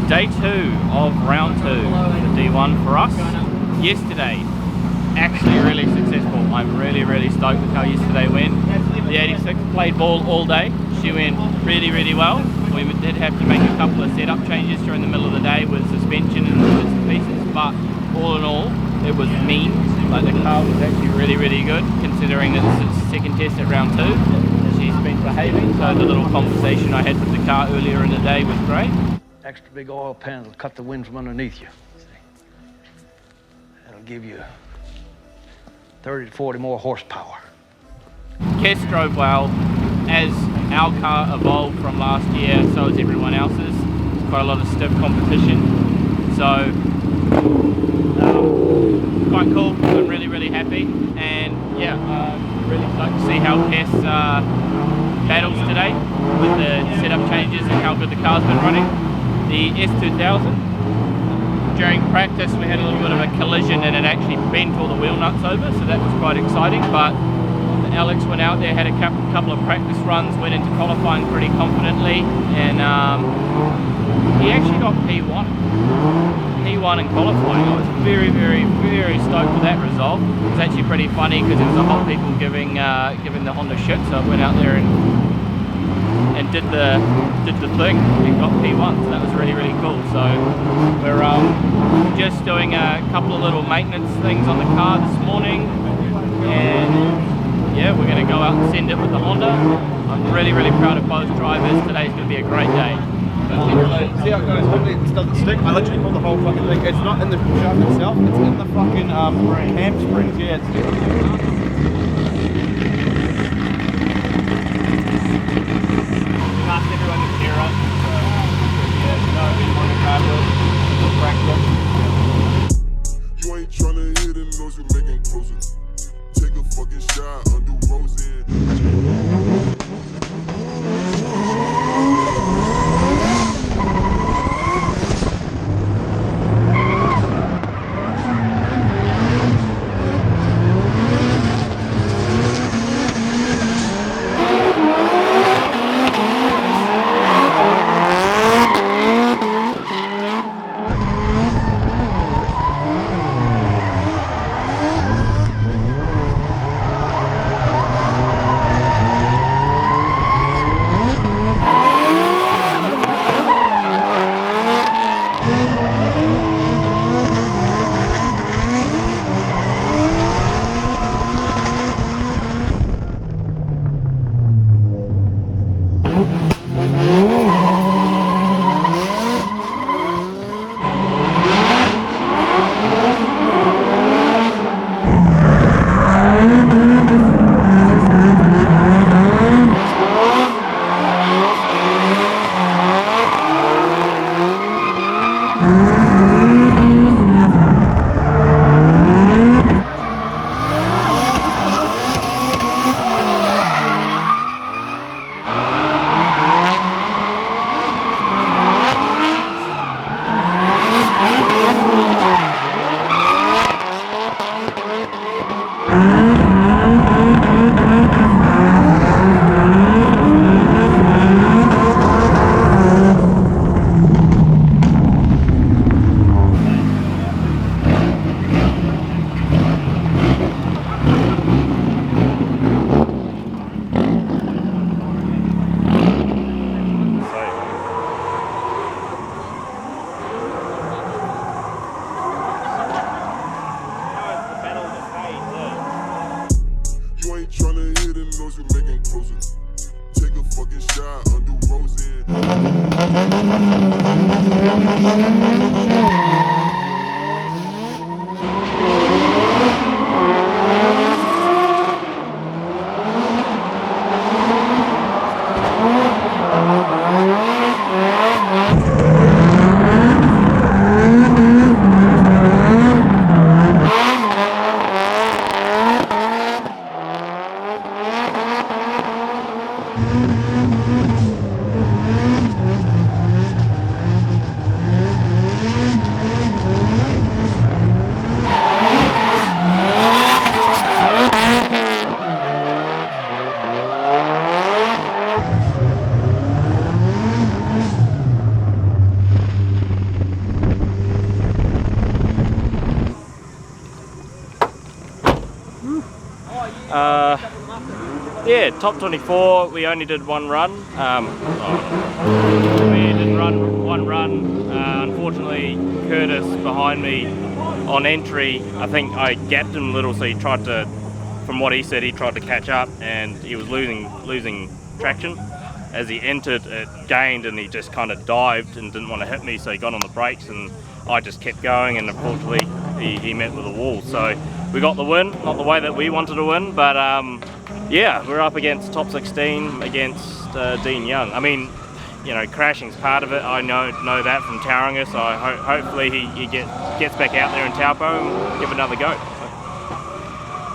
Day 2 of round 2 for D1 for us. Yesterday, actually really successful. I'm really stoked with how yesterday went. The 86 played ball all day. She went really well. We did have to make a couple of setup changes during the middle of the day with suspension and bits and pieces, but all in all, it was mean. Like, the car was actually really good, considering that it's its second test at round 2. She's been behaving, so the little conversation I had with the car earlier in the day was great. Extra big oil pan will cut the wind from underneath you. That'll give you 30 to 40 more horsepower. Kes drove well. As our car evolved from last year, so has everyone else's. There's quite a lot of stiff competition. So, quite cool. I'm really happy. And yeah, really stoked to see how Kes battles today with the setup changes and how good the car's been running. The S2000, during practice we had a little bit of a collision and it actually bent all the wheel nuts over, so that was quite exciting. But Alex went out there, had a couple of practice runs, went into qualifying pretty confidently, and he actually got P1 in qualifying. I was very stoked with that result. It was actually pretty funny because it was a lot of people giving the Honda shit, so I went out there and did the thing and got P1, so that was really cool. So we're just doing a couple of little maintenance things on the car this morning, and yeah, we're going to go out and send it with the Honda. I'm really proud of both drivers. Today's going to be a great day. See how it goes? Hopefully it doesn't stick. I literally pulled the whole fucking thing. It's not in the shaft itself, it's in the fucking cam springs. Yeah, Asked everyone to cheer us. So, yeah, no, we want to grab it. You ain't trying to hit it, knows you're making closer. Take a fucking shot, undo rose in. top 24, we only did one run. We did one run. Unfortunately, Curtis behind me on entry, I think I gapped him a little, so he tried to, from what he said, he tried to catch up, and he was losing traction. As he entered, it gained, and he just kind of dived and didn't want to hit me, so he got on the brakes, and I just kept going, and unfortunately he met with a wall. So we got the win, not the way that we wanted to win, but yeah, we're up against top 16 against Dean Young. I mean, you know, crashing's part of it. I know that from Tauranga, so hopefully he gets back out there in Taupo and give it another go. So,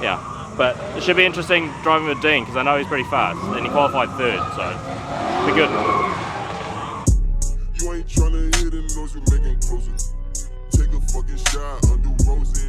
yeah, but it should be interesting driving with Dean, because I know he's pretty fast, and he qualified third, so be good. You ain't tryna hit it, knows you're making closer. Take a fucking shot, undo rose in.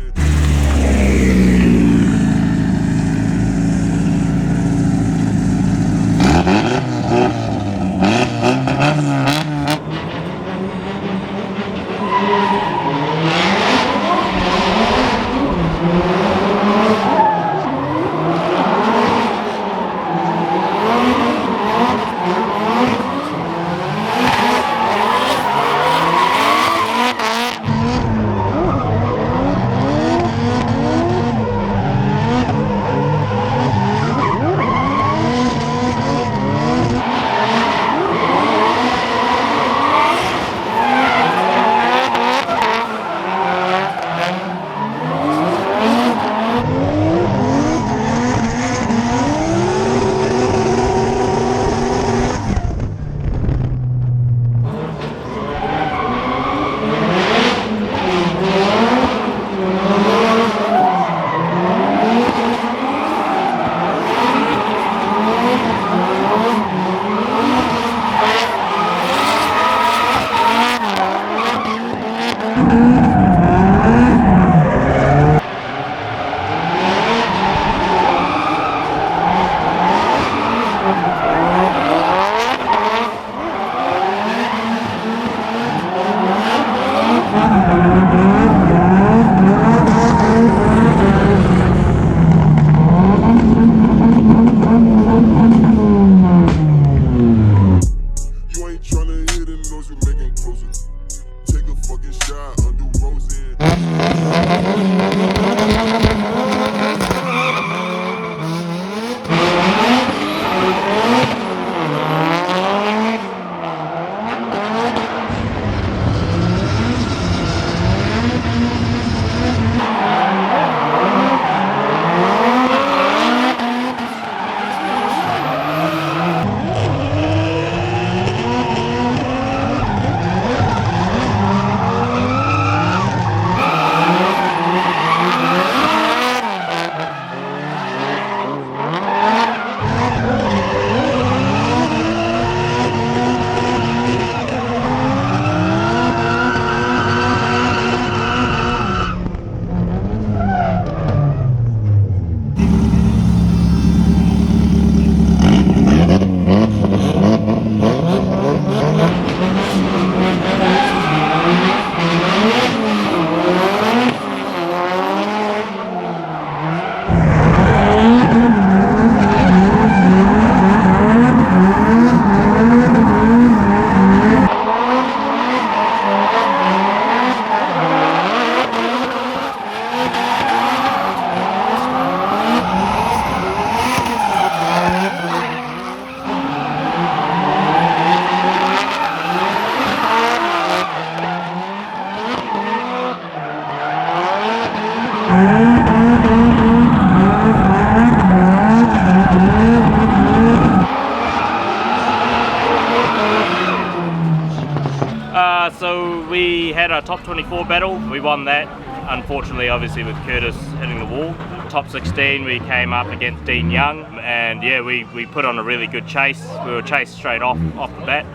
So we had our top 24 battle, we won that, unfortunately obviously with Curtis hitting the wall. Top 16 we came up against Dean Young, and yeah, we put on a really good chase. We were chased straight off the bat,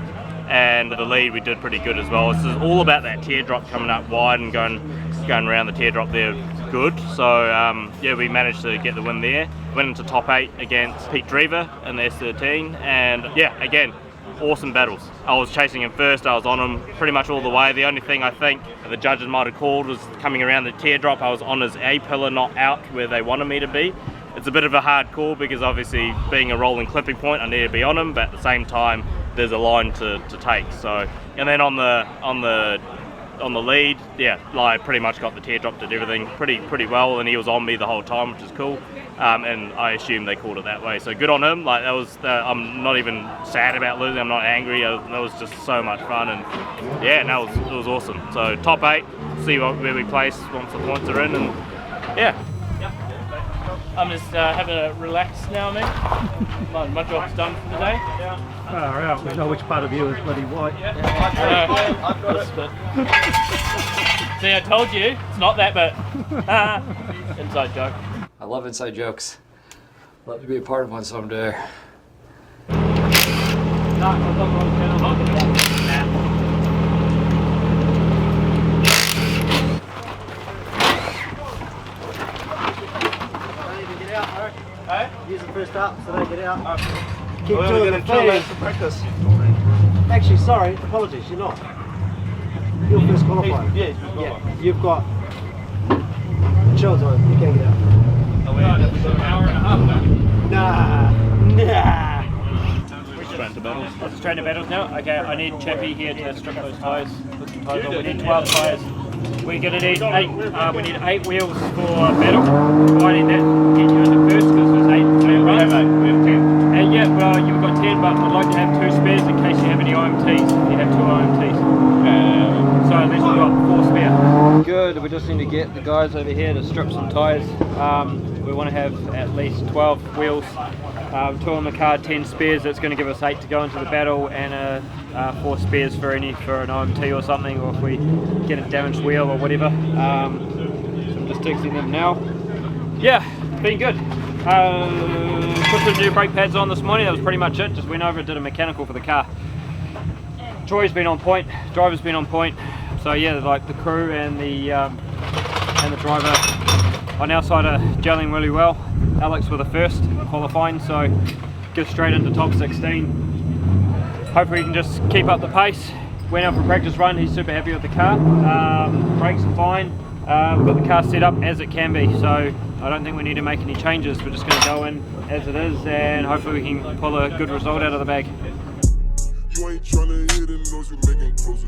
and the lead we did pretty good as well. It's all about that teardrop coming up wide and going around the teardrop there good. So yeah, we managed to get the win there. Went into top 8 against Pete Drever in the S13, and yeah, again, awesome battles. I was chasing him first, I was on him pretty much all the way. The only thing I think the judges might have called was coming around the teardrop. I was on his A pillar, not out where they wanted me to be. it's a bit of a hard call because obviously being a rolling clipping point, I need to be on him, but at the same time there's a line to take. So, and then on the lead, yeah, I pretty much got the teardrop, did everything pretty well, and he was on me the whole time, which is cool. And I assume they called it that way, so good on him. Like, that was, I'm not even sad about losing, I'm not angry. That was just so much fun, and yeah, no, it was awesome. So top 8, see where we place once the points are in, and yeah. I'm just having a relax now, mate. My job's done for the day. Far out, we know which part of you is bloody white. I've got it. See, I told you, it's not that bit. Inside joke. I love inside jokes. Love to be a part of one someday. Use the first up so they get out. Keep doing it for practice. Actually, sorry, apologies, you're not. You're first qualified. Yeah, You've got chill time, you can get out. An hour and a half Nah. Straight to battles. Let's straight to battles now. Okay, I need Chappie here to strip those tyres. Put some tyres on. We need 12 tyres. We're gonna need 8. We need 8 wheels for battle. I need that to get you into first because there's 8 runs. We have 10. And yeah, well, you've got 10, but I'd like to have 2 spares in case you have any IMTs. You have 2 IMTs. So at least we've got 4 spare. Good. We just need to get the guys over here to strip some tyres. We want to have at least 12 wheels. 2 on the car, 10 spares. That's going to give us 8 to go into the battle, and 4 spares for an IMT or something, or if we get a damaged wheel or whatever. So I'm just texting them now. Yeah, been good. Put some new brake pads on this morning. That was pretty much it. Just went over and did a mechanical for the car. Troy's been on point. Driver's been on point. So yeah, like the crew and the driver on our side are gelling really well. Alex were the first qualifying, so go straight into top 16. Hopefully we can just keep up the pace. Went out for a practice run, he's super happy with the car. Brakes are fine. We've got the car set up as it can be, so I don't think we need to make any changes. We're just going to go in as it is, and hopefully we can pull a good result out of the bag. You ain't tryna hit it, knows you making closer.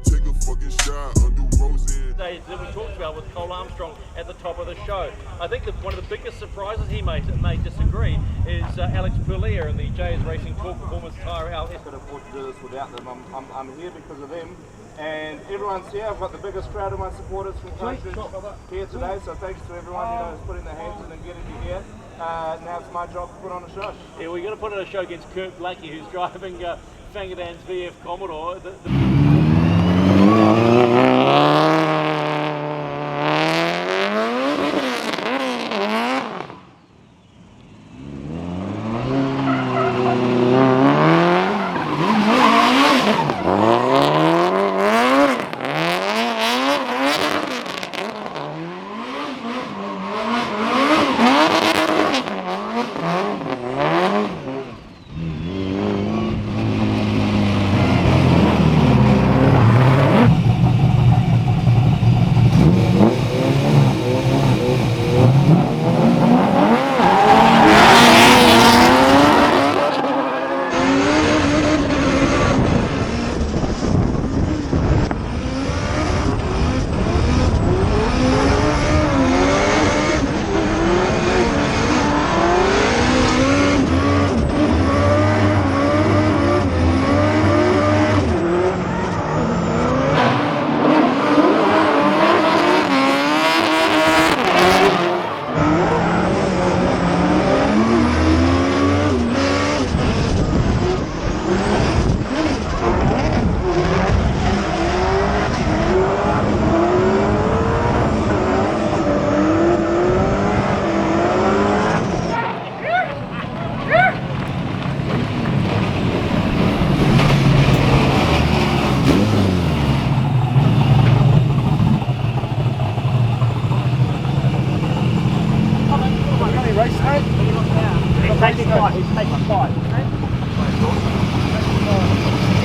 Take a fucking shot, undo Rosie. That we talked about with Cole Armstrong at the top of the show. I think that one of the biggest surprises he may disagree is Alex Purlier and the JS Racing Tour Performance Tyre LS. I could afford to do this without them. I'm here because of them, and everyone's here. I've got the biggest crowd of my supporters from country here today, so thanks to everyone who's putting their hands in and getting me here. Now it's my job to put on a show. Yeah, we're going to put on a show against Kurt Blakey, who's driving Fangadan's VF Commodore.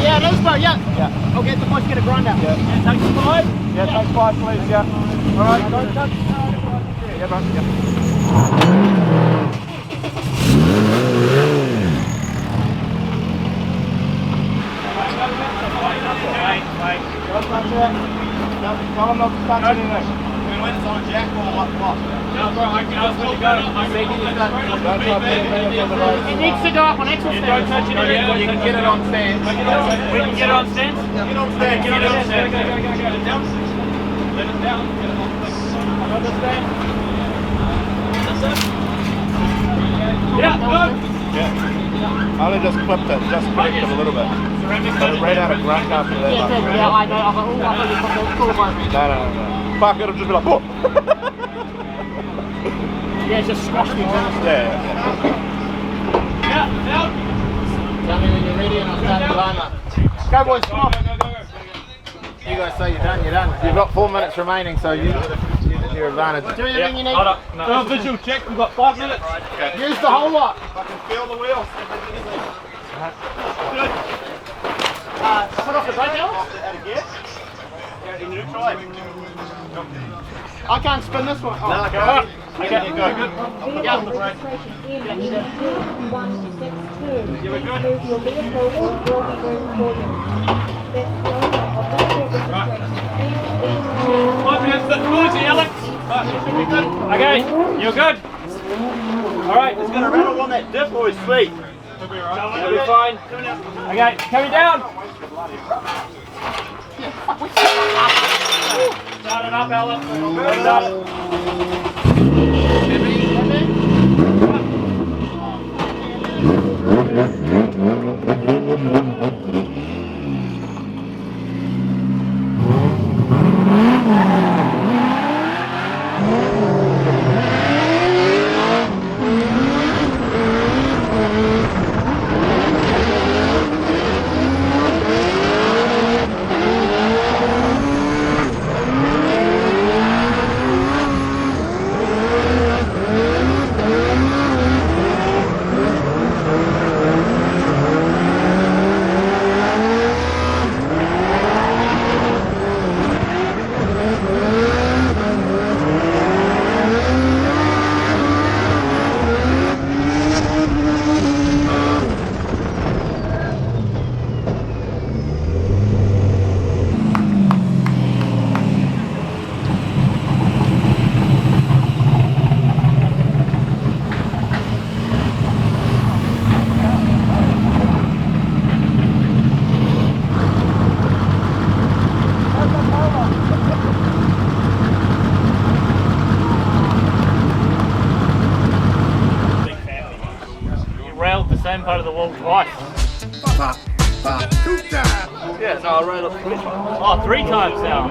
Yeah, those five, yeah. I'll get the boys to get a grind out. Yeah. And take 5? Yeah, take 5 please, yeah. Alright, don't touch. Yeah, bro, yeah. Don't touch it. Tell them not to touch anything. When it's on jack or what? No, bro, I was going to go. I'm making it done. Don't touch anything on the road. It needs to go up on axle stand. Don't touch it again. You can get it on stand. We can get it on stand? Get on stand. Get it on stand. Go. Let it down. Let it down. Get it on stand. Understand? Yeah, go. Yeah. I only just clipped it, a little bit. But it ran out of grunt after that. Yeah, I know. I thought you put the cool one. No. Fuck, it'll just be like, oh! Yeah, it's just squashed me. Yeah. Tell me when you're ready and I'll start the timer. Go boys, come on. You guys say you're done. You've got 4 minutes remaining, so use your advantage. Do anything you need. Hold up. No, visual check. We've got 5 minutes. Okay. Use the whole lot. Fucking feel the wheels. Put off the brake now. In neutral. I can't spin this one. No, Okay. Okay, go. Yeah, on the brake. You were good. Move your vehicle or will be room for you. That's the owner of this registration. 5 minutes, that's noisy, Alex. Okay, you're good. Alright, It's gonna rattle on that dip or his feet. you'll be fine. Okay, coming down. Start it up, Alex. Start it. Same part of the wall twice. Yeah, no, I ran it 3 times. Oh, 3 times now.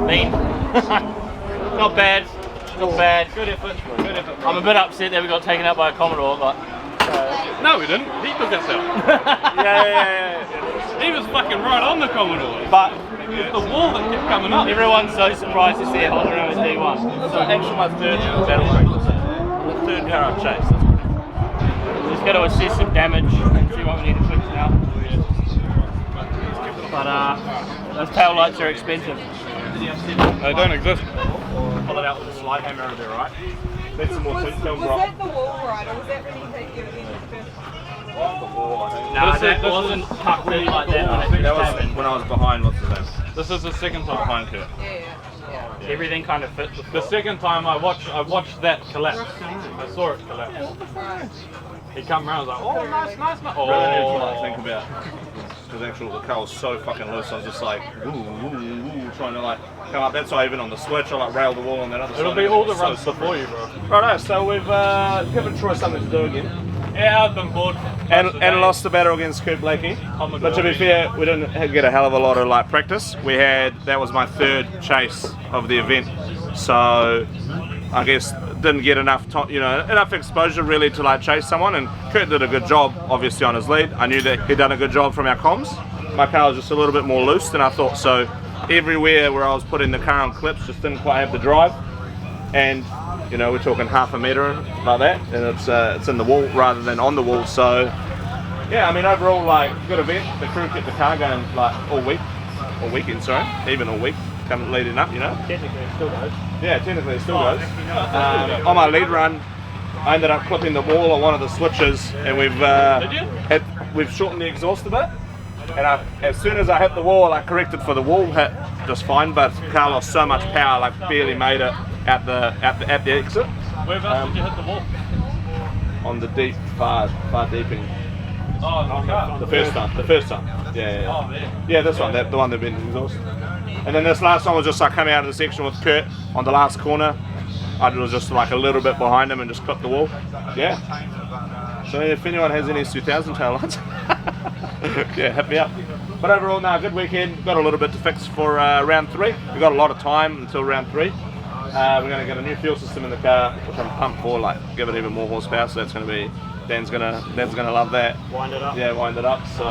Mean. Not bad. Not bad. Good effort. Good effort. I'm a bit upset that we got taken out by a Commodore, but. No, we didn't. He took us out. Yeah. He was fucking right on the Commodore. But It's the wall that kept coming up. everyone's so surprised to see a Honda on a D1. So actually my third battle practice. The third car I've chased. Just got to assess some damage, see what we need to fix now. But those tail lights are expensive. They don't exist. Pull it out with a slide hammer over there, right? That's some more twin film Was rock. that the wall ride, or was that when you take your end first? No, that wasn't tucked in like that when it That came was in. when I was behind, what's the name? This is the second time Behind Kurt. Yeah. Everything kind of fit The before. second time I watched that collapse. I saw it collapse. He come around, I was like, oh, nice. Oh, Really need to think about. Because actually the car was so fucking loose, I was just like, ooh, trying to like come up. That's why even on the switch, I like railed the wall on that other side. it'll be all the So runs slippery. before you, bro. Righto, so we've given Troy something to do again. Yeah, I've been bored. And lost the battle against Kurt Blakey. But to be fair, we didn't get a hell of a lot of like practice. That was my third chase of the event. So I guess didn't get enough time, enough exposure really to like chase someone, and Kurt did a good job obviously on his lead. I knew that he'd done a good job from our comms. My car was just a little bit more loose than I thought, so everywhere where I was putting the car on clips just didn't quite have the drive. And we're talking half a metre like that, and it's in the wall rather than on the wall. So yeah, I mean overall like good event. The crew kept the car going like all weekend, even all week. coming leading up, you know. Technically, it still goes. Yeah, technically it still goes. On my lead run, I ended up clipping the wall on one of the switches, and we've shortened the exhaust a bit. And as soon as I hit the wall, I corrected for the wall hit just fine, but the car lost so much power, like barely made it at the exit. Whereabouts did you hit the wall? On the deep, far deeping. Oh, the car. The first time. Yeah. Oh, man. Yeah, this one, the one that been exhausted. And then this last one was just like coming out of the section with Kurt on the last corner. I was just like a little bit behind him and just clipped the wall. Yeah. So if anyone has any S2000 tail lights, yeah, hit me up. But overall, no, good weekend. Got a little bit to fix for round 3. We've got a lot of time until round 3. We're going to get a new fuel system in the car, which I'm pumped for, like give it even more horsepower. So that's going to be, Dan's gonna love that. Wind it up. Yeah, wind it up. So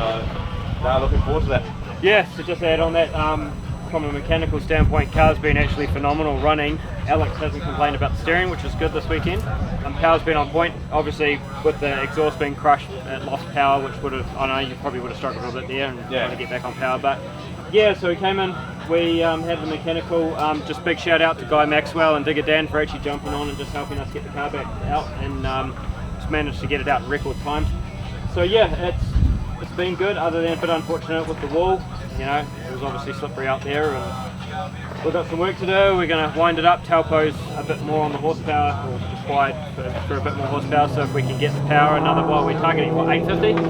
now looking forward to that. Yeah, so just to add on that, from a mechanical standpoint, car's been actually phenomenal running. Alex hasn't complained about the steering, which is good this weekend. Power's been on point. Obviously, with the exhaust being crushed, it lost power, which would have, I know you probably would have struggled a bit there and trying to get back on power. But yeah, so we came in, we had the mechanical. Just big shout out to Guy Maxwell and Digger Dan for actually jumping on and just helping us get the car back out, and just managed to get it out in record time. So yeah, it's been good, other than a bit unfortunate with the wall. You know, it was obviously slippery out there, and we've got some work to do. We're going to wind it up. Taupo's a bit more on the horsepower, or required for a bit more horsepower. So if we can get the power another, well, we're targeting what, 850?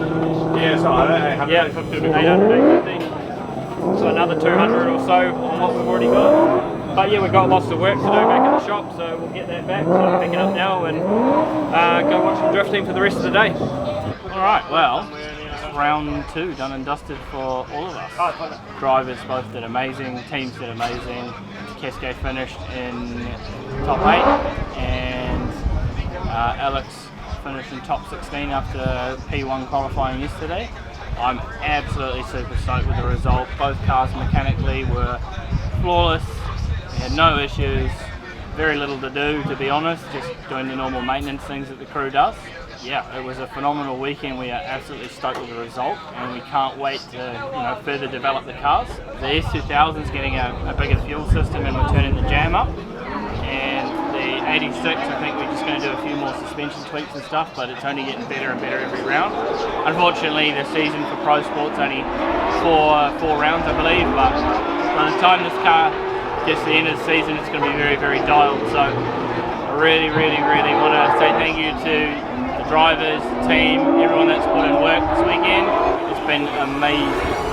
Yeah, so 850. Yeah, 850. So another 200 or so on what we've already got. But yeah, we've got lots of work to do back at the shop, so we'll get that back. So I'm picking up now and go watch some drifting for the rest of the day. All right, well, round 2 done and dusted for all of us. Drivers both did amazing, teams did amazing. Keisuke finished in top 8, and Alex finished in top 16 after P1 qualifying yesterday. I'm absolutely super stoked with the result. Both cars mechanically were flawless. We had no issues, very little to do, to be honest, just doing the normal maintenance things that the crew does. Yeah, it was a phenomenal weekend. We are absolutely stoked with the result, and we can't wait to further develop the cars. The S2000 is getting a bigger fuel system, and we're turning the jam up. And the AE86, I think we're just going to do a few more suspension tweaks and stuff, but it's only getting better and better every round. Unfortunately, the season for Pro Sport's only four rounds, I believe, but by the time this car gets to the end of the season, it's going to be very, very dialed. So I really, really, really want to say thank you to the drivers, the team, everyone that's put in work this weekend. It's been amazing.